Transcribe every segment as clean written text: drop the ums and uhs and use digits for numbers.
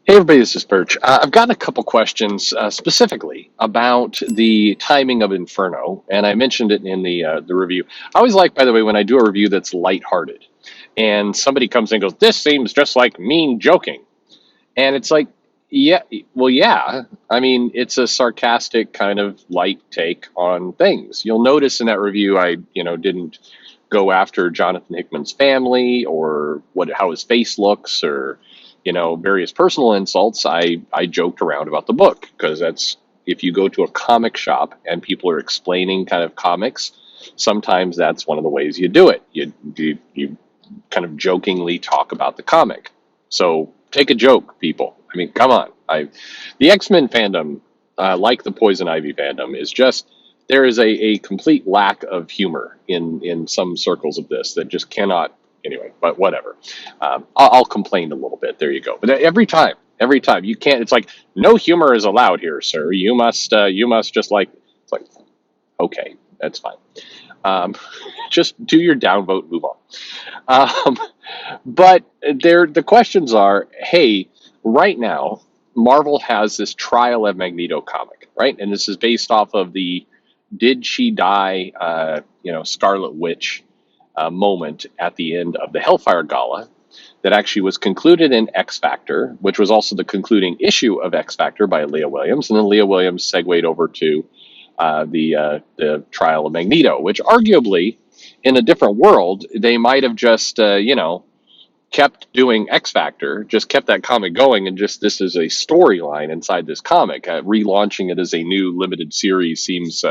Hey everybody, this is Perch. I've gotten a couple questions specifically about the timing of Inferno, and I mentioned it in the review. I always like, by the way, when I do a review that's lighthearted, and somebody comes in and goes, "This seems just like mean joking," and it's like, yeah, well, yeah. I mean, it's a sarcastic kind of light take on things. You'll notice in that review, I didn't go after Jonathan Hickman's family or how his face looks or various personal insults. I joked around about the book because that's if you go to a comic shop and people are explaining kind of comics, sometimes that's one of the ways you do it. You kind of jokingly talk about the comic. So take a joke, people. I mean, come on. The X-Men fandom, like the Poison Ivy fandom, is just there is a complete lack of humor in some circles of this that just cannot. Anyway, but whatever. I'll complain a little bit. There you go. But every time you can't. It's like no humor is allowed here, sir. You must just like. It's like okay, that's fine. Um, just do your downvote, move on. Um, but the questions are, hey, right now, Marvel has this Trial of Magneto comic, right? And this is based off of the Did She Die, Scarlet Witch moment at the end of the Hellfire Gala that actually was concluded in X Factor, which was also the concluding issue of X Factor by Leah Williams. And then Leah Williams segued over to the Trial of Magneto, which arguably in a different world, they might have just, kept doing X Factor, just kept that comic going, and just this is a storyline inside this comic. Relaunching it as a new limited series seems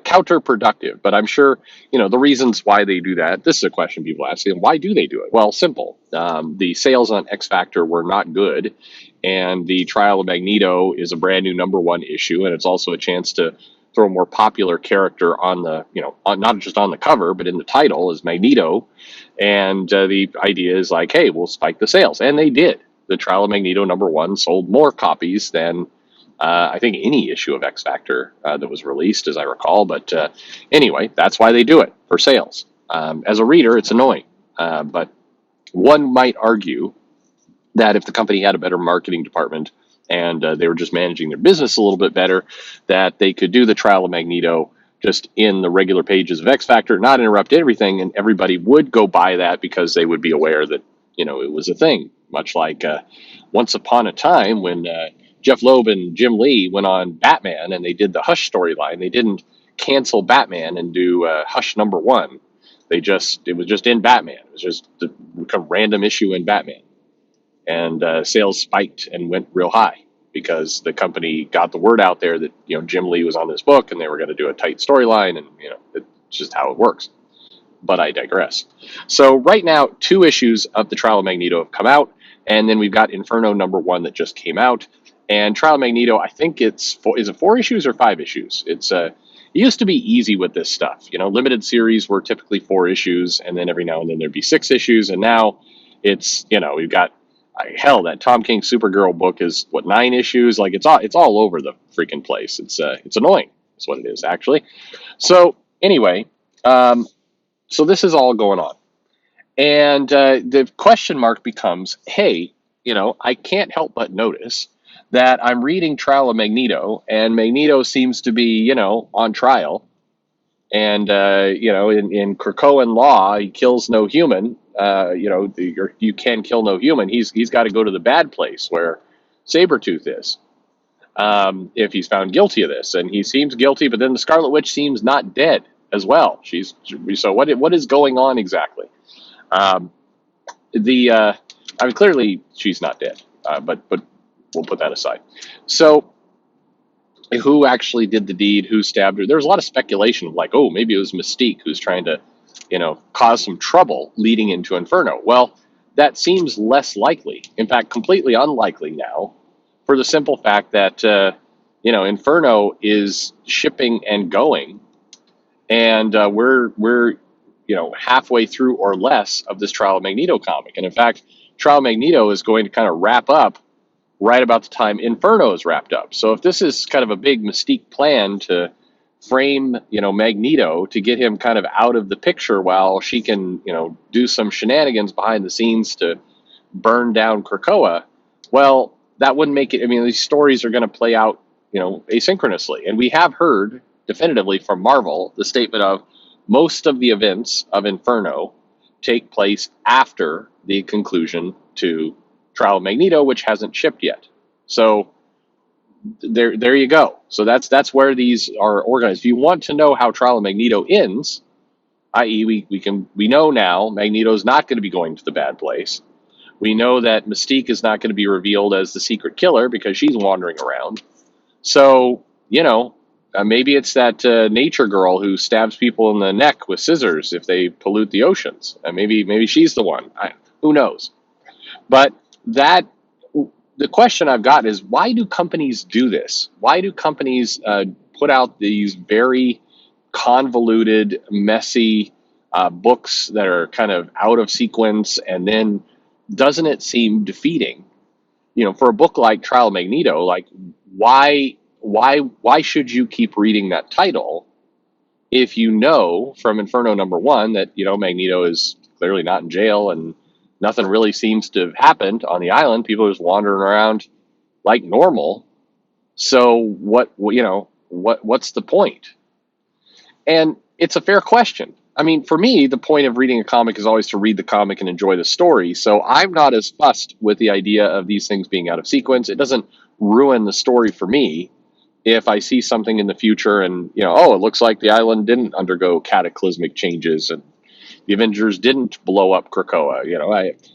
counterproductive, but I'm sure, the reasons why they do that. This is a question people ask, and why do they do it? Well, simple. The sales on X Factor were not good, and the Trial of Magneto is a brand new #1 issue, and it's also a chance to throw a more popular character on the, not just on the cover, but in the title as Magneto. And the idea is like, hey, we'll spike the sales. And they did. The Trial of Magneto #1 sold more copies than I think any issue of X Factor that was released, as I recall. But anyway, that's why they do it, for sales. As a reader, it's annoying. But one might argue that if the company had a better marketing department and they were just managing their business a little bit better, that they could do the Trial of Magneto just in the regular pages of X Factor, not interrupt everything, and everybody would go buy that because they would be aware that it was a thing. Much like once upon a time when Jeff Loeb and Jim Lee went on Batman and they did the Hush storyline. They didn't cancel Batman and do Hush #1. It was just in Batman. It was just a random issue in Batman, and sales spiked and went real high because the company got the word out there that Jim Lee was on this book and they were going to do a tight storyline, and it's just how it works. But I digress. So right now, 2 issues of the Trial of Magneto have come out, and then we've got Inferno #1 that just came out. And Trial of Magneto, I think is it 4 issues or 5 issues? It used to be easy with this stuff. Limited series were typically 4 issues, and then every now and then there'd be 6 issues, and now it's we've got hell, that Tom King Supergirl book is 9 issues. Like it's all over the freaking place. It's annoying. That's what it is actually. So anyway, so this is all going on, and the question mark becomes, hey, I can't help but notice that I'm reading Trial of Magneto, and Magneto seems to be on trial, and in Krakoan law, he kills no human. You can kill no human. He's got to go to the bad place where Sabretooth is, if he's found guilty of this, and he seems guilty. But then the Scarlet Witch seems not dead as well. So what is going on exactly? Clearly she's not dead, but we'll put that aside. So who actually did the deed? Who stabbed her? There was a lot of speculation of like, oh, maybe it was Mystique who's trying to cause some trouble leading into Inferno. Well, that seems less likely. In fact, completely unlikely now, for the simple fact that Inferno is shipping and going, and we're halfway through or less of this Trial of Magneto comic. And in fact, Trial of Magneto is going to kind of wrap up right about the time Inferno is wrapped up. So if this is kind of a big Mystique plan to frame, Magneto to get him kind of out of the picture while she can, do some shenanigans behind the scenes to burn down Krakoa, Well, that wouldn't make it. I mean, these stories are going to play out, asynchronously. And we have heard definitively from Marvel the statement of most of the events of Inferno take place after the conclusion to Trial of Magneto, which hasn't shipped yet. So there you go. So that's where these are organized. If you want to know how Trial of Magneto ends, i.e., we know now Magneto's not going to be going to the bad place. We know that Mystique is not going to be revealed as the secret killer because she's wandering around. So, maybe it's that nature girl who stabs people in the neck with scissors if they pollute the oceans. Maybe she's the one. Who knows? But that the question I've got is, why do companies do this? Why do companies put out these very convoluted, messy books that are kind of out of sequence, and then doesn't it seem defeating? For a book like Trial of Magneto, like why should you keep reading that title if you know from Inferno #1 that Magneto is clearly not in jail and nothing really seems to have happened on the island. People are just wandering around like normal. So what's the point? And it's a fair question. I mean, for me, the point of reading a comic is always to read the comic and enjoy the story. So I'm not as fussed with the idea of these things being out of sequence. It doesn't ruin the story for me if I see something in the future and, it looks like the island didn't undergo cataclysmic changes and the Avengers didn't blow up Krakoa.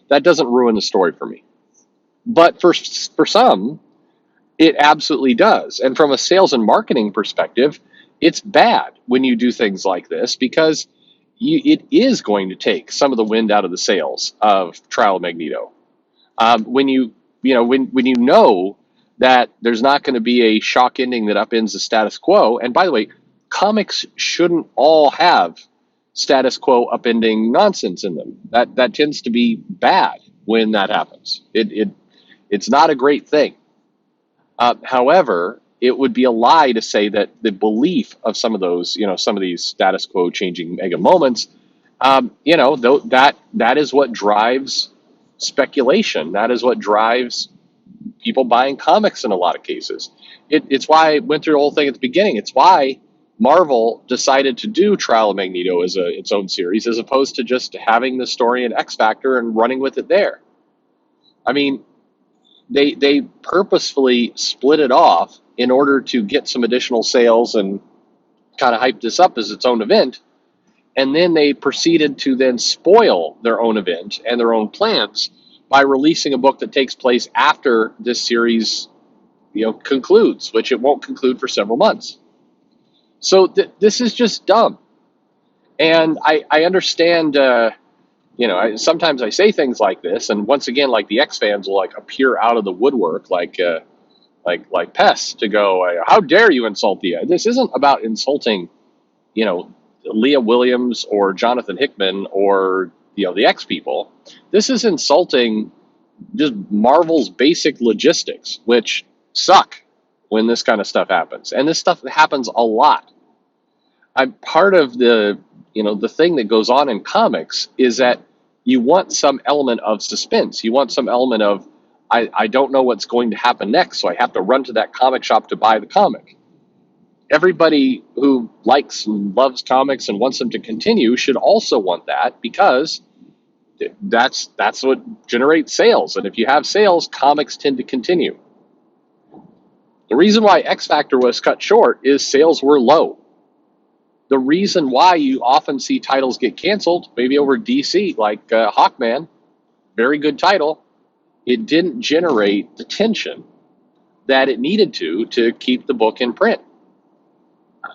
That doesn't ruin the story for me. But for some, it absolutely does. And from a sales and marketing perspective, it's bad when you do things like this because it is going to take some of the wind out of the sails of Trial of Magneto. When you know that there's not going to be a shock ending that upends the status quo. And by the way, comics shouldn't all have status quo upending nonsense in them. That tends to be bad when that happens. It's not a great thing. However, it would be a lie to say that the belief of some of those, some of these status quo changing mega moments, that is what drives speculation. That is what drives people buying comics in a lot of cases. It's why I went through the whole thing at the beginning. It's why Marvel decided to do Trial of Magneto as its own series, as opposed to just having the story in X Factor and running with it there. I mean, they purposefully split it off in order to get some additional sales and kind of hype this up as its own event. And then they proceeded to then spoil their own event and their own plans by releasing a book that takes place after this series, concludes, which it won't conclude for several months. So this is just dumb. And I understand, sometimes I say things like this, and once again, like the X fans will appear out of the woodwork, like pests to go, how dare you insult the? This isn't about insulting, Leah Williams or Jonathan Hickman or the X people. This is insulting just Marvel's basic logistics, which suck when this kind of stuff happens, and this stuff happens a lot. I'm part of the thing that goes on in comics is that you want some element of suspense. You want some element of I don't know what's going to happen next, so I have to run to that comic shop to buy the comic. Everybody who likes and loves comics and wants them to continue should also want that, because that's what generates sales. And if you have sales, comics tend to continue. The reason why X Factor was cut short is sales were low. The reason why you often see titles get canceled, maybe over DC, like Hawkman, very good title, it didn't generate the tension that it needed to keep the book in print.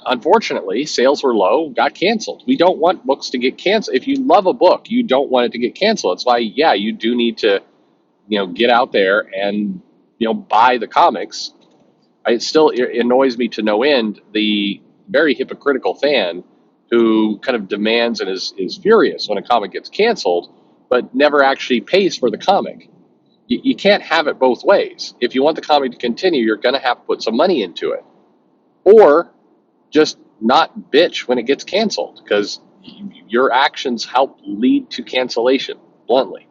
Unfortunately, sales were low, got canceled. We don't want books to get canceled. If you love a book, you don't want it to get canceled. That's why, you do need to, get out there and, buy the comics. It still annoys me to no end the very hypocritical fan who kind of demands and is furious when a comic gets canceled, but never actually pays for the comic. You can't have it both ways. If you want the comic to continue, you're going to have to put some money into it. Or just not bitch when it gets canceled, because your actions help lead to cancellation, bluntly.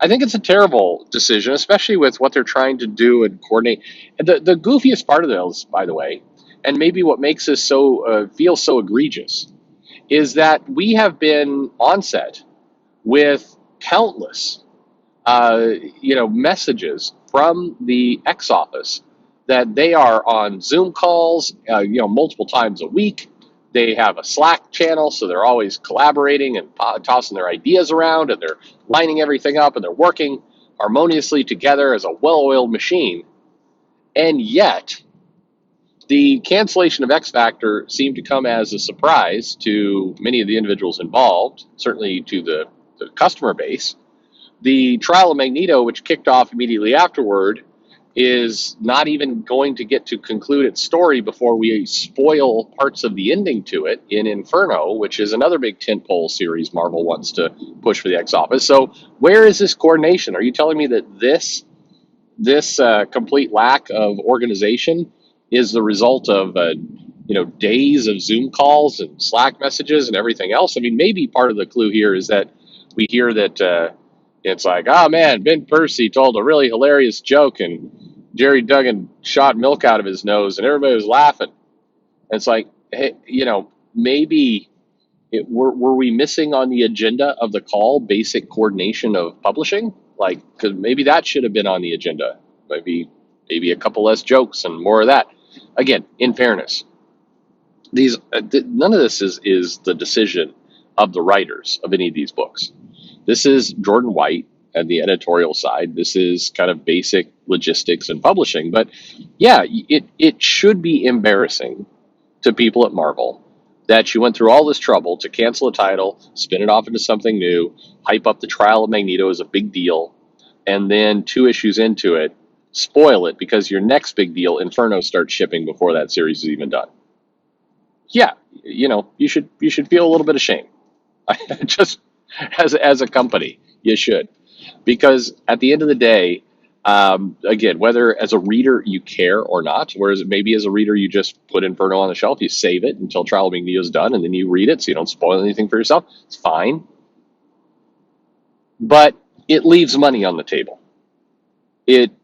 I think it's a terrible decision, especially with what they're trying to do and coordinate. And the goofiest part of this, by the way, and maybe what makes this so feel so egregious, is that we have been on set with countless messages from the X office that they are on Zoom calls, multiple times a week. They have a Slack channel, so they're always collaborating and tossing their ideas around, and they're lining everything up, and they're working harmoniously together as a well-oiled machine. And yet, the cancellation of X Factor seemed to come as a surprise to many of the individuals involved, certainly to the customer base. The trial of Magneto, which kicked off immediately afterward, is not even going to get to conclude its story before we spoil parts of the ending to it in Inferno, which is another big tentpole series Marvel wants to push for the X office. So where is this coordination? Are you telling me that this complete lack of organization is the result of days of Zoom calls and Slack messages and everything else? I mean, maybe part of the clue here is that we hear that it's like, oh man, Ben Percy told a really hilarious joke and Jerry Duggan shot milk out of his nose and everybody was laughing. And it's like, hey, maybe were we missing on the agenda of the call basic coordination of publishing? Like, because maybe that should have been on the agenda. Maybe a couple less jokes and more of that. Again, in fairness, none of this is the decision of the writers of any of these books. This is Jordan White and the editorial side. This is kind of basic logistics and publishing. But yeah, it should be embarrassing to people at Marvel that you went through all this trouble to cancel a title, spin it off into something new, hype up the trial of Magneto as a big deal, and then 2 issues into it, spoil it because your next big deal, Inferno, starts shipping before that series is even done. Yeah, you should feel a little bit of shame. Just as a company, you should, because at the end of the day, again, whether as a reader you care or not, whereas maybe as a reader you just put Inferno on the shelf, you save it until Trial of Magneto is done, and then you read it so you don't spoil anything for yourself. It's fine, but it leaves money on the table.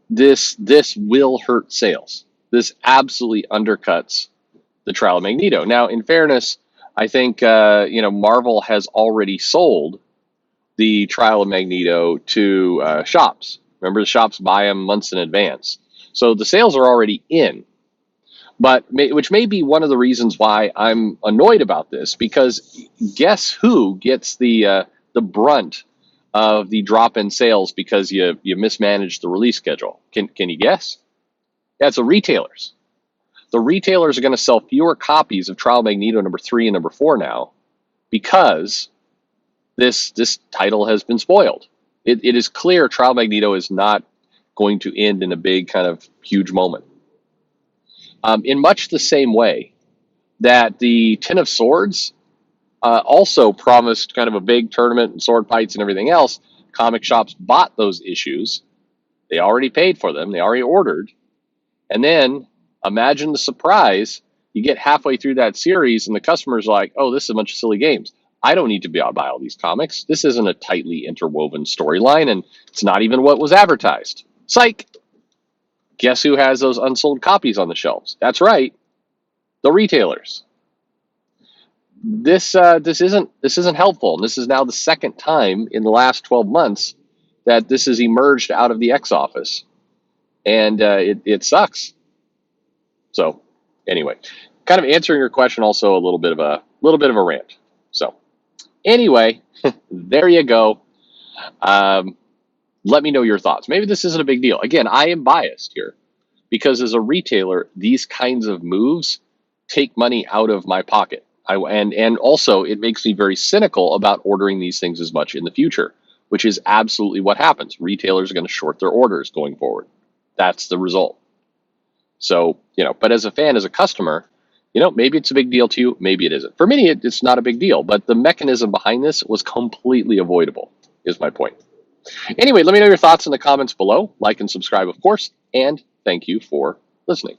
This will hurt sales. This absolutely undercuts the Trial of Magneto. Now, in fairness, I think Marvel has already sold the Trial of Magneto to shops. Remember, the shops buy them months in advance, so the sales are already in. But which may be one of the reasons why I'm annoyed about this, because guess who gets the brunt of the drop in sales because you mismanaged the release schedule? Can you guess? Yeah, it's the retailers. The retailers are going to sell fewer copies of Trial of Magneto number 3 and number 4 now because this title has been spoiled. It is clear Trial of Magneto is not going to end in a big kind of huge moment. In much the same way that the Ten of Swords also promised kind of a big tournament and sword fights and everything else. Comic shops bought those issues. They already paid for them. They already ordered. And then imagine the surprise. You get halfway through that series and the customer's like, oh, this is a bunch of silly games. I don't need to buy all these comics. This isn't a tightly interwoven storyline, and it's not even what was advertised. Psych! Guess who has those unsold copies on the shelves? That's right, the retailers. This isn't helpful, and this is now the second time in the last 12 months that this has emerged out of the X office, and it sucks. So, anyway, kind of answering your question, also a little bit of a rant. So, anyway, there you go. Let me know your thoughts. Maybe this isn't a big deal. Again, I am biased here because as a retailer, these kinds of moves take money out of my pocket. And also it makes me very cynical about ordering these things as much in the future, which is absolutely what happens. Retailers are going to short their orders going forward. That's the result. So, but as a fan, as a customer, maybe it's a big deal to you, maybe it isn't. For many, it's not a big deal, but the mechanism behind this was completely avoidable, is my point. Anyway, let me know your thoughts in the comments below. Like and subscribe, of course, and thank you for listening.